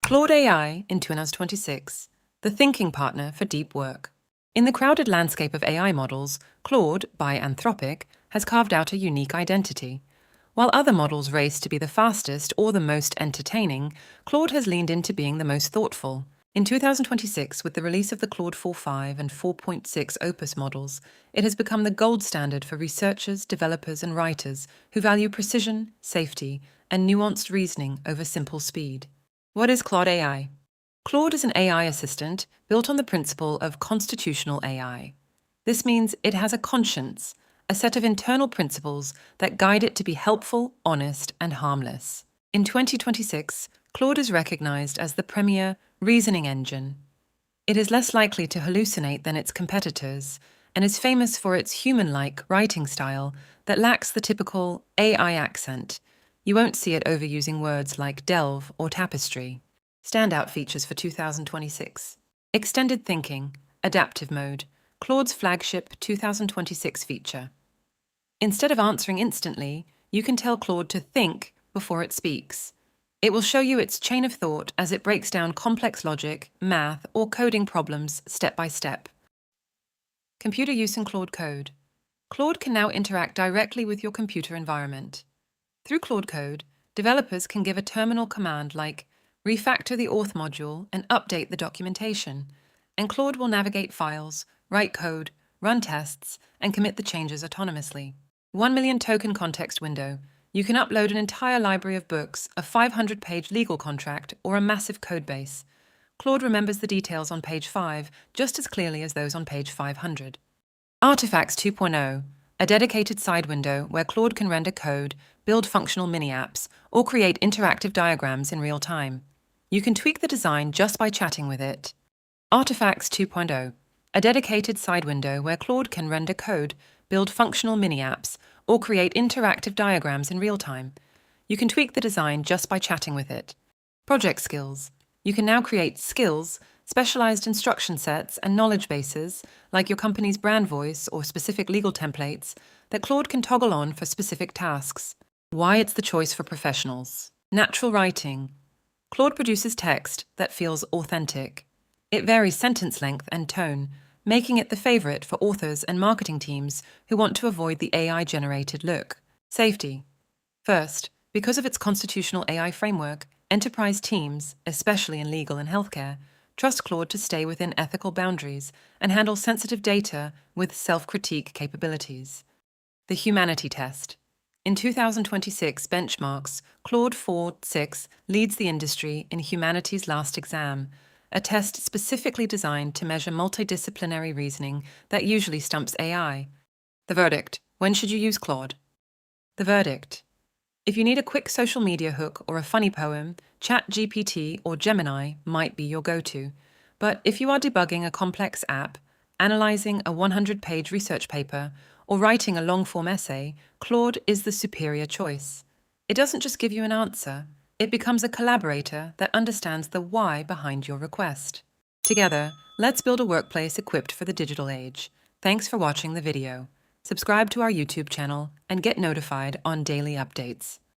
Claude AI in 2026, the thinking partner for deep work. In the crowded landscape of AI models, Claude, by Anthropic, has carved out a unique identity. While other models race to be the fastest or the most entertaining, Claude has leaned into being the most thoughtful. In 2026, with the release of the Claude 4.5 and 4.6 Opus models, it has become the gold standard for researchers, developers, and writers who value precision, safety, and nuanced reasoning over simple speed. What is Claude AI? Claude is an AI assistant built on the principle of constitutional AI. This means it has a conscience, a set of internal principles that guide it to be helpful, honest, and harmless. In 2026, Claude is recognized as the premier reasoning engine. It is less likely to hallucinate than its competitors and is famous for its human-like writing style that lacks the typical AI accent. You won't see it overusing words like delve or tapestry. Standout features for 2026. Extended thinking, adaptive mode, Claude's flagship 2026 feature. Instead of answering instantly, you can tell Claude to think before it speaks. It will show you its chain of thought as it breaks down complex logic, math, or coding problems step by step. Computer use in Claude Code. Claude can now interact directly with your computer environment. Through Claude Code, developers can give a terminal command like refactor the auth module and update the documentation, and Claude will navigate files, write code, run tests, and commit the changes autonomously. 1 million token context window. You can upload an entire library of books, a 500-page legal contract, or a massive codebase. Claude remembers the details on page 5 just as clearly as those on page 500. Artifacts 2.0, a dedicated side window where Claude can render code, build functional mini-apps, or create interactive diagrams in real time. You can tweak the design just by chatting with it. Artifacts 2.0, a dedicated side window where Claude can render code, build functional mini-apps, or create interactive diagrams in real time. You can tweak the design just by chatting with it. Project skills. You can now create skills, specialized instruction sets, and knowledge bases, like your company's brand voice or specific legal templates, that Claude can toggle on for specific tasks. Why it's the choice for professionals. Natural writing. Claude produces text that feels authentic. It varies sentence length and tone, making it the favorite for authors and marketing teams who want to avoid the AI-generated look. Safety. First, because of its constitutional AI framework, enterprise teams, especially in legal and healthcare, trust Claude to stay within ethical boundaries and handle sensitive data with self-critique capabilities. The humanity test. In 2026 benchmarks, Claude 4.6 leads the industry in humanity's last exam, a test specifically designed to measure multidisciplinary reasoning that usually stumps AI. The verdict: when should you use Claude? The verdict: if you need a quick social media hook or a funny poem, ChatGPT or Gemini might be your go-to. But if you are debugging a complex app, analyzing a 100-page research paper, or writing a long-form essay, Claude is the superior choice. It doesn't just give you an answer. It becomes a collaborator that understands the why behind your request. Together, let's build a workplace equipped for the digital age. Thanks for watching the video. Subscribe to our YouTube channel and get notified on daily updates.